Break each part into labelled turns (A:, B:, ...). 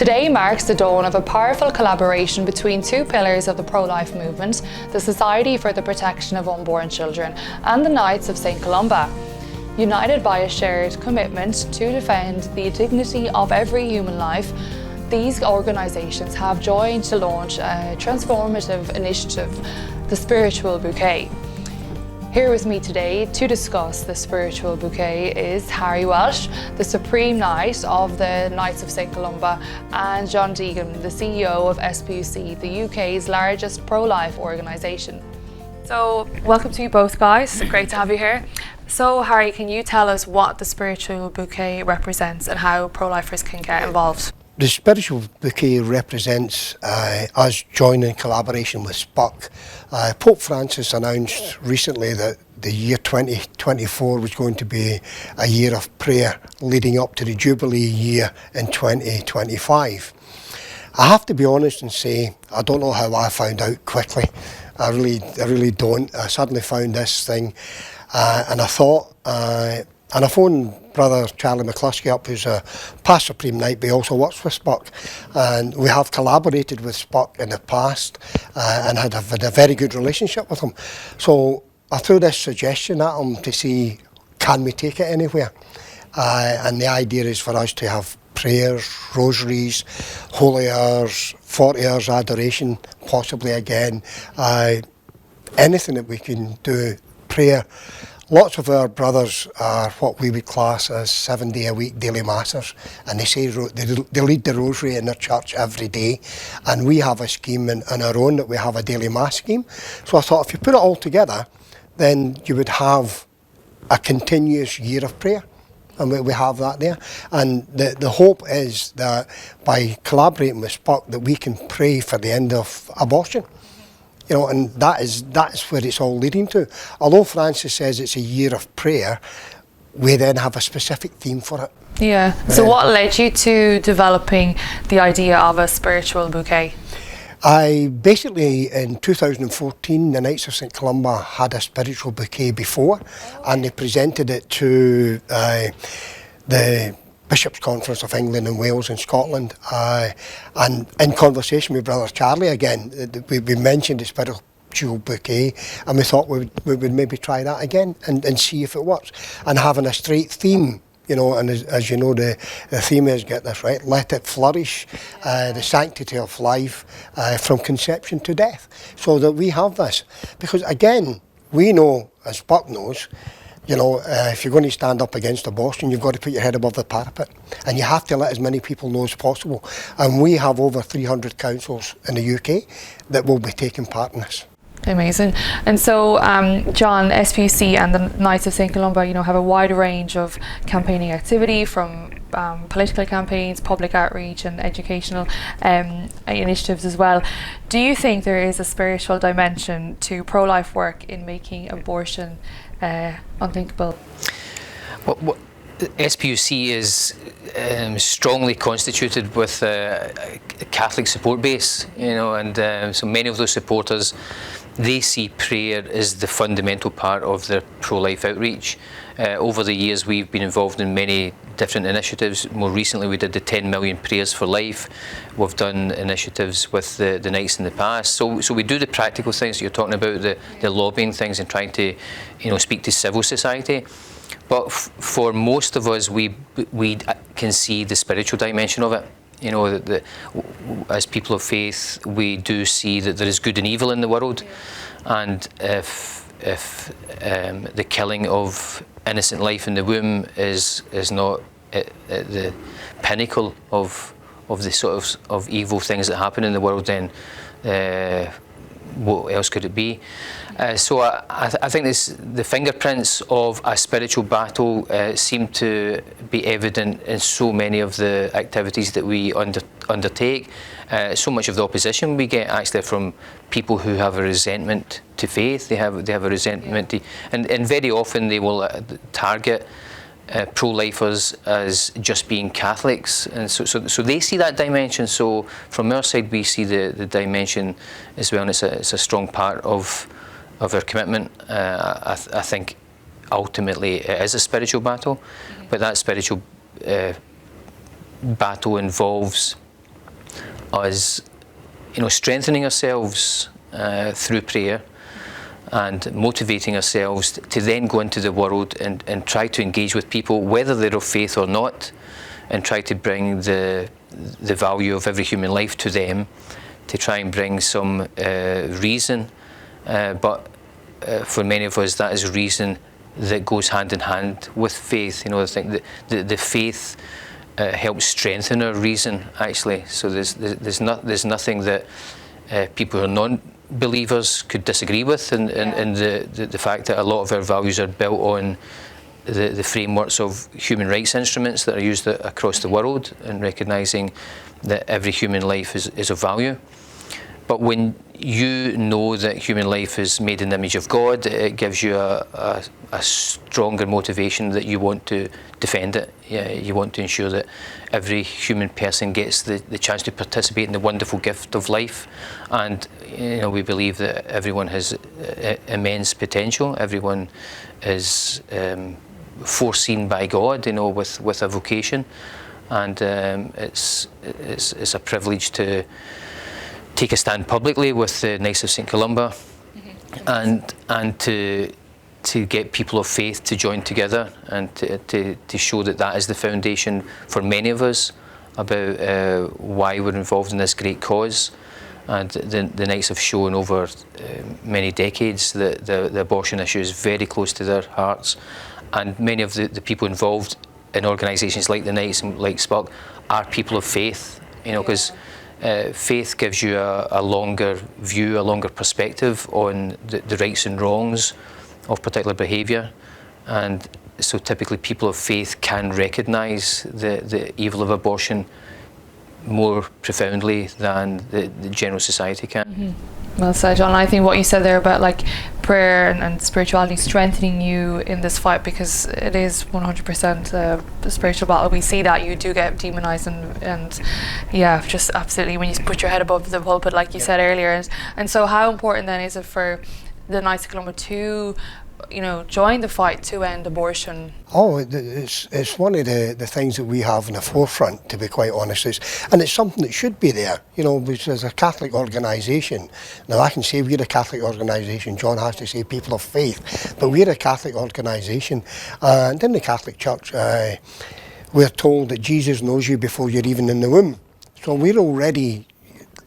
A: Today marks the dawn of a powerful collaboration between two pillars of the pro-life movement, the Society for the Protection of Unborn Children and the Knights of St Columba. United by a shared commitment to defend the dignity of every human life, these organisations have joined to launch a transformative initiative, the Spiritual Bouquet. Here with me today to discuss the Spiritual Bouquet is Harry Welsh, the Supreme Knight of the Knights of St Columba, and John Deighan, the CEO of SPUC, the UK's largest pro-life organisation. So, welcome to you both, guys. Great to have you here. So, Harry, can you tell us what the Spiritual Bouquet represents and how pro-lifers can get involved?
B: The Spiritual Bouquet represents us joining collaboration with SPUC. Pope Francis announced recently that the year 2024 was going to be a year of prayer leading up to the Jubilee year in 2025. I have to be honest and say, I don't know how I found out quickly. I really don't. I suddenly found this thing and I thought, and I phoned Brother Charlie McCluskey up, who's a past Supreme Knight, but he also works with SPUC. And we have collaborated with SPUC in the past and had a very good relationship with him. So I threw this suggestion at him to see, can we take it anywhere? And the idea is for us to have prayers, rosaries, holy hours, 40 hours adoration, possibly again, anything that we can do, prayer. Lots of our brothers are what we would class as 7-day-a-week daily massers, and they lead the rosary in their church every day, and we have a scheme on our own that we have a daily mass scheme. So I thought if you put it all together, then you would have a continuous year of prayer, and we have that there. And the hope is that by collaborating with SPUC that we can pray for the end of abortion. You know, and that's where it's all leading to. Although Francis says it's a year of prayer, we then have a specific theme for it.
A: Yeah. So what led you to developing the idea of a spiritual bouquet?
B: Basically, in 2014, the Knights of St Columba had a spiritual bouquet before, and they presented it to the Bishops' Conference of England and Wales and Scotland, and in conversation with Brother Charlie again, we mentioned the Spiritual Bouquet, and we thought we would maybe try that again and see if it works. And having a straight theme, you know, and as you know, the theme is, get this right, let it flourish, the sanctity of life from conception to death, so that we have this. Because again, we know, as SPUC knows, you know, if you're going to stand up against abortion, you've got to put your head above the parapet, and you have to let as many people know as possible. And we have over 300 councils in the UK that will be taking part in this.
A: Amazing. And so, John, SPUC and the Knights of St Columba, you know, have a wide range of campaigning activity, from political campaigns, public outreach, and educational initiatives as well. Do you think there is a spiritual dimension to pro-life work in making abortion unthinkable?
C: Well, SPUC is strongly constituted with a Catholic support base, you know, and so many of those supporters, they see prayer as the fundamental part of their pro-life outreach. Over the years, we've been involved in many different initiatives. More recently, we did the 10 million prayers for life. We've done initiatives with the Knights in the past. So we do the practical things that you're talking about, the lobbying things and trying to, you know, speak to civil society. But for most of us, we can see the spiritual dimension of it. You know, that as people of faith, we do see that there is good and evil in the world, and if the killing of innocent life in the womb is not at the pinnacle of the sort of evil things that happen in the world, then what else could it be? So I think the fingerprints of a spiritual battle seem to be evident in so many of the activities that we undertake. So much of the opposition we get actually from people who have a resentment to faith. They have a resentment to, and very often they will target pro-lifers as just being Catholics, and so they see that dimension. So from our side, we see the dimension as well, and it's a strong part of our commitment. I think ultimately it is a spiritual battle, but that spiritual battle involves us, strengthening ourselves through prayer and motivating ourselves to then go into the world and try to engage with people, whether they're of faith or not, and try to bring the value of every human life to them, to try and bring some reason. But for many of us, that is reason that goes hand in hand with faith. I think that the faith helps strengthen our reason, actually. So there's nothing that people who are non-believers could disagree with, and the fact that a lot of our values are built on the frameworks of human rights instruments that are used across the world, and recognising that every human life is of value. But when you know that human life is made in the image of God, it gives you a stronger motivation that you want to defend it. You want to ensure that every human person gets the chance to participate in the wonderful gift of life. And we believe that everyone has immense potential. Everyone is foreseen by God, with a vocation, and it's a privilege to take a stand publicly with the Knights of St Columba, and to get people of faith to join together, and to show that is the foundation for many of us about why we're involved in this great cause. And the Knights have shown over many decades that the abortion issue is very close to their hearts, and many of the people involved in organisations like the Knights and like SPUC are people of faith, because faith gives you a longer view, a longer perspective on the rights and wrongs of particular behaviour. And so typically people of faith can recognise the evil of abortion more profoundly than the general society can.
A: Mm-hmm. Well said, John. I think what you said there about prayer and spirituality strengthening you in this fight, because it is 100% a spiritual battle. We see that you do get demonized and yeah, just absolutely when you put your head above the pulpit, like you said earlier. And so how important then is it for the Knights of Columba to join the fight to end abortion?
B: Oh, it's one of the things that we have in the forefront, to be quite honest. And it's something that should be there, because as a Catholic organisation, now I can say we're a Catholic organisation, John has to say people of faith, but we're a Catholic organisation, and in the Catholic Church, we're told that Jesus knows you before you're even in the womb. So we're already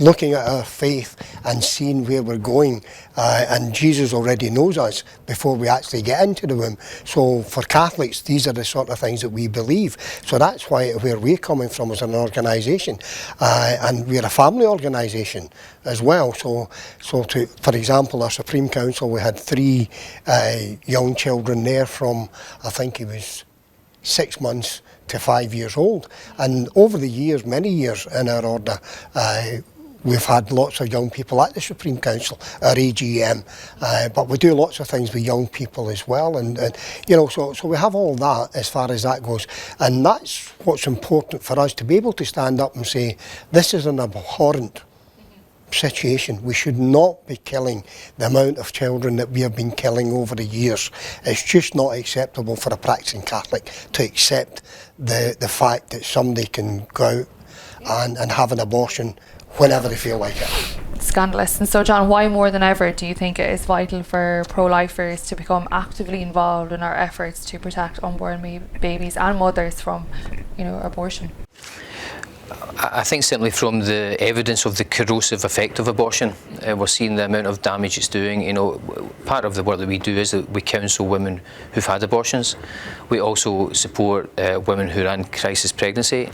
B: looking at our faith and seeing where we're going, and Jesus already knows us before we actually get into the womb. So for Catholics, these are the sort of things that we believe. So that's where we're coming from as an organisation, and we're a family organisation as well. So for example, our Supreme Council, we had 3 young children there from, I think he was 6 months to 5 years old. And over the years, many years in our order, we've had lots of young people at the Supreme Council, our AGM, but we do lots of things with young people as well, and so we have all that as far as that goes, and that's what's important for us, to be able to stand up and say, this is an abhorrent situation. We should not be killing the amount of children that we have been killing over the years. It's just not acceptable for a practicing Catholic to accept the fact that somebody can go out and have an abortion whenever they feel like it.
A: Scandalous. And so, John, why more than ever do you think it is vital for pro-lifers to become actively involved in our efforts to protect unborn babies and mothers from, abortion?
C: I think simply from the evidence of the corrosive effect of abortion, we're seeing the amount of damage it's doing. Part of the work that we do is that we counsel women who've had abortions. We also support women who are in crisis pregnancy,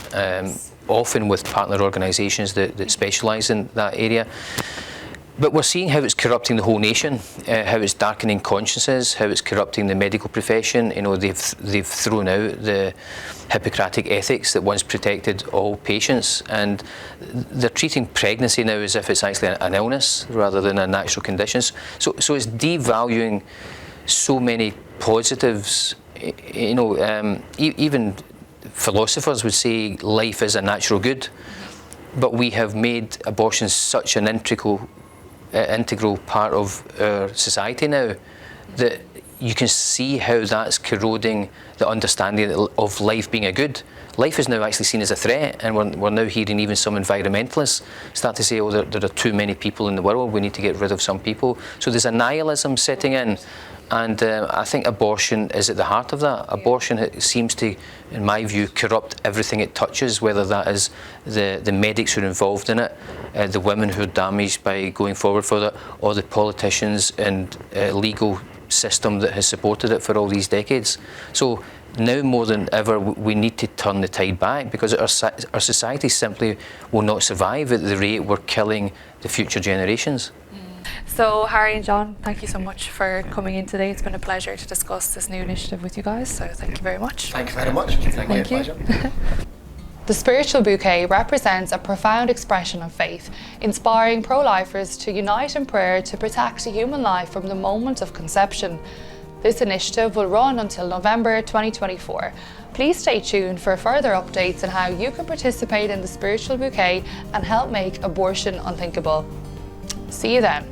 C: often with partner organisations that specialise in that area. But we're seeing how it's corrupting the whole nation, how it's darkening consciences, how it's corrupting the medical profession. They've thrown out the Hippocratic ethics that once protected all patients, and they're treating pregnancy now as if it's actually an illness rather than a natural condition. So it's devaluing so many positives. Even philosophers would say life is a natural good, but we have made abortion such an integral part of our society now that you can see how that's corroding the understanding of life being a good. Life is now actually seen as a threat, and we're now hearing even some environmentalists start to say, oh, there are too many people in the world, we need to get rid of some people. So there's a nihilism setting in, and I think abortion is at the heart of that. Abortion seems to, in my view, corrupt everything it touches, whether that is the medics who are involved in it, the women who are damaged by going forward for that, or the politicians and legal system that has supported it for all these decades. So now more than ever, we need to turn the tide back, because our society simply will not survive at the rate we're killing the future generations.
A: So Harry and John, thank you so much for coming in today. It's been a pleasure to discuss this new initiative with you guys, so thank you very much.
B: Thank you very much. Thank you.
A: The Spiritual Bouquet represents a profound expression of faith, inspiring pro-lifers to unite in prayer to protect human life from the moment of conception. This initiative will run until November 2024. Please stay tuned for further updates on how you can participate in the Spiritual Bouquet and help make abortion unthinkable. See you then.